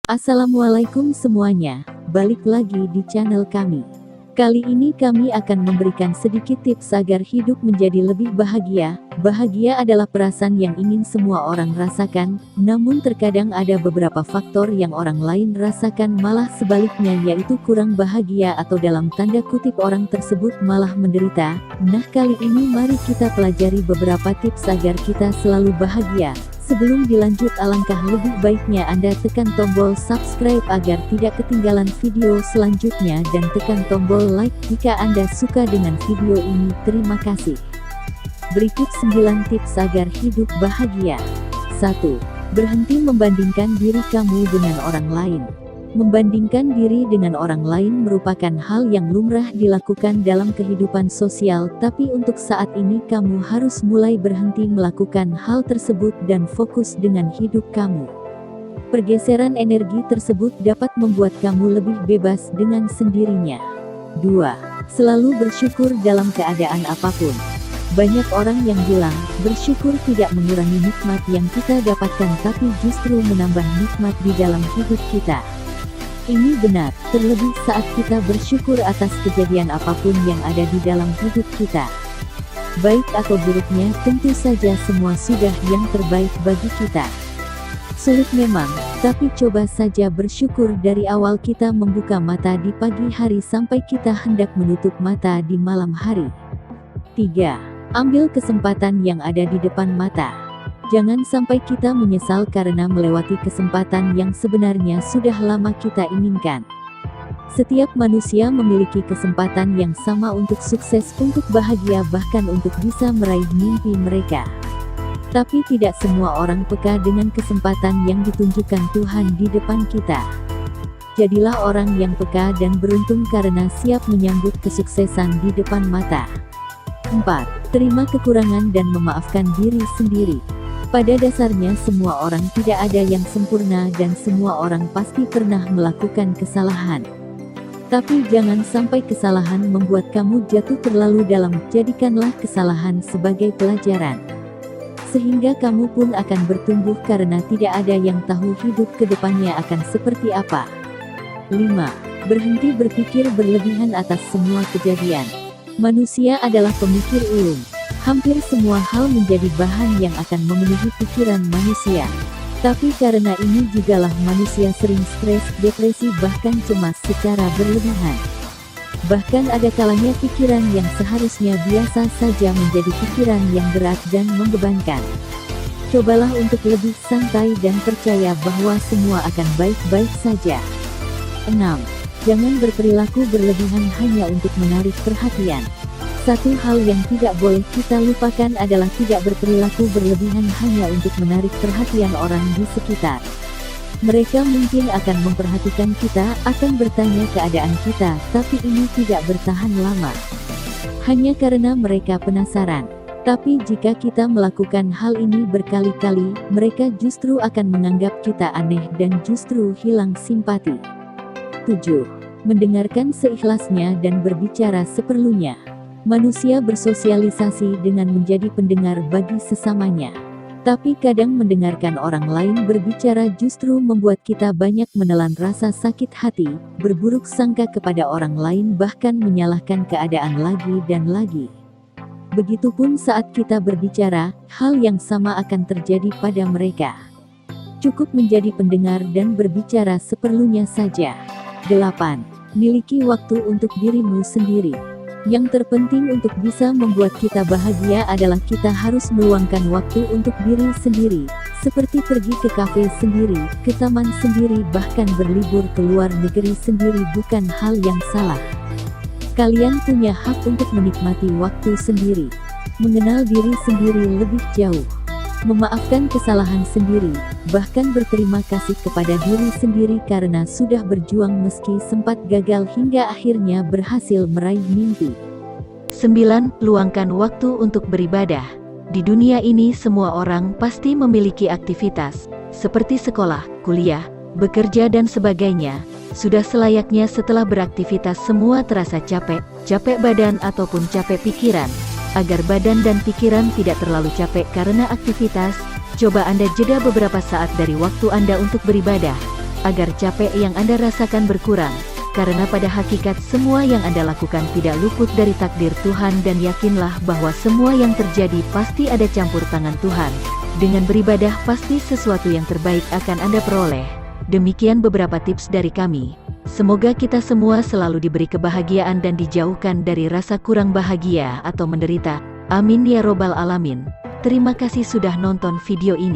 Assalamualaikum semuanya, balik lagi di channel kami. Kali ini kami akan memberikan sedikit tips agar hidup menjadi lebih bahagia. Bahagia adalah perasaan yang ingin semua orang rasakan, namun terkadang ada beberapa faktor yang orang lain rasakan malah sebaliknya, yaitu kurang bahagia atau dalam tanda kutip orang tersebut malah menderita. Nah, kali ini mari kita pelajari beberapa tips agar kita selalu bahagia. Sebelum dilanjut, alangkah lebih baiknya Anda tekan tombol subscribe agar tidak ketinggalan video selanjutnya dan tekan tombol like jika Anda suka dengan video ini. Terima kasih. Berikut 9 tips agar hidup bahagia. 1. Berhenti membandingkan diri kamu dengan orang lain. Membandingkan diri dengan orang lain merupakan hal yang lumrah dilakukan dalam kehidupan sosial, tapi untuk saat ini kamu harus mulai berhenti melakukan hal tersebut dan fokus dengan hidup kamu. Pergeseran energi tersebut dapat membuat kamu lebih bebas dengan sendirinya. 2. Selalu bersyukur dalam keadaan apapun. Banyak orang yang bilang, bersyukur tidak mengurangi nikmat yang kita dapatkan, tapi justru menambah nikmat di dalam hidup kita. Ini benar, terlebih saat kita bersyukur atas kejadian apapun yang ada di dalam hidup kita. Baik atau buruknya, tentu saja semua sudah yang terbaik bagi kita. Sulit memang, tapi coba saja bersyukur dari awal kita membuka mata di pagi hari sampai kita hendak menutup mata di malam hari. 3. Ambil kesempatan yang ada di depan mata. Jangan sampai kita menyesal karena melewati kesempatan yang sebenarnya sudah lama kita inginkan. Setiap manusia memiliki kesempatan yang sama untuk sukses, untuk bahagia, bahkan untuk bisa meraih mimpi mereka. Tapi tidak semua orang peka dengan kesempatan yang ditunjukkan Tuhan di depan kita. Jadilah orang yang peka dan beruntung karena siap menyambut kesuksesan di depan mata. 4. Terima kekurangan dan memaafkan diri sendiri. Pada dasarnya semua orang tidak ada yang sempurna dan semua orang pasti pernah melakukan kesalahan. Tapi jangan sampai kesalahan membuat kamu jatuh terlalu dalam. Jadikanlah kesalahan sebagai pelajaran, sehingga kamu pun akan bertumbuh karena tidak ada yang tahu hidup ke depannya akan seperti apa. 5. Berhenti berpikir berlebihan atas semua kejadian. Manusia adalah pemikir ulung. Hampir semua hal menjadi bahan yang akan memenuhi pikiran manusia. Tapi karena ini jugalah manusia sering stres, depresi, bahkan cemas secara berlebihan. Bahkan ada kalanya pikiran yang seharusnya biasa saja menjadi pikiran yang berat dan membebankan. Cobalah untuk lebih santai dan percaya bahwa semua akan baik-baik saja. 6. Jangan berperilaku berlebihan hanya untuk menarik perhatian. Satu hal yang tidak boleh kita lupakan adalah tidak berperilaku berlebihan hanya untuk menarik perhatian orang di sekitar. Mereka mungkin akan memperhatikan kita, akan bertanya keadaan kita, tapi ini tidak bertahan lama. Hanya karena mereka penasaran. Tapi jika kita melakukan hal ini berkali-kali, mereka justru akan menganggap kita aneh dan justru hilang simpati. 7. Mendengarkan seikhlasnya dan berbicara seperlunya. Manusia bersosialisasi dengan menjadi pendengar bagi sesamanya. Tapi kadang mendengarkan orang lain berbicara justru membuat kita banyak menelan rasa sakit hati, berburuk sangka kepada orang lain, bahkan menyalahkan keadaan lagi dan lagi. Begitupun saat kita berbicara, hal yang sama akan terjadi pada mereka. Cukup menjadi pendengar dan berbicara seperlunya saja. 8. Miliki waktu untuk dirimu sendiri. Yang terpenting untuk bisa membuat kita bahagia adalah kita harus meluangkan waktu untuk diri sendiri, seperti pergi ke kafe sendiri, ke taman sendiri, bahkan berlibur ke luar negeri sendiri bukan hal yang salah. Kalian punya hak untuk menikmati waktu sendiri, mengenal diri sendiri lebih jauh, memaafkan kesalahan sendiri, bahkan berterima kasih kepada diri sendiri karena sudah berjuang meski sempat gagal hingga akhirnya berhasil meraih mimpi. 9. Luangkan waktu untuk beribadah. Di dunia ini semua orang pasti memiliki aktivitas, seperti sekolah, kuliah, bekerja dan sebagainya. Sudah selayaknya setelah beraktivitas semua terasa capek, capek badan ataupun capek pikiran. Agar badan dan pikiran tidak terlalu capek karena aktivitas, coba Anda jeda beberapa saat dari waktu Anda untuk beribadah. agar capek yang Anda rasakan berkurang. Karena pada hakikat semua yang Anda lakukan tidak luput dari takdir Tuhan, dan yakinlah bahwa semua yang terjadi pasti ada campur tangan Tuhan. Dengan beribadah pasti sesuatu yang terbaik akan Anda peroleh. Demikian beberapa tips dari kami. Semoga kita semua selalu diberi kebahagiaan dan dijauhkan dari rasa kurang bahagia atau menderita. Amin ya robbal alamin. Terima kasih sudah nonton video ini.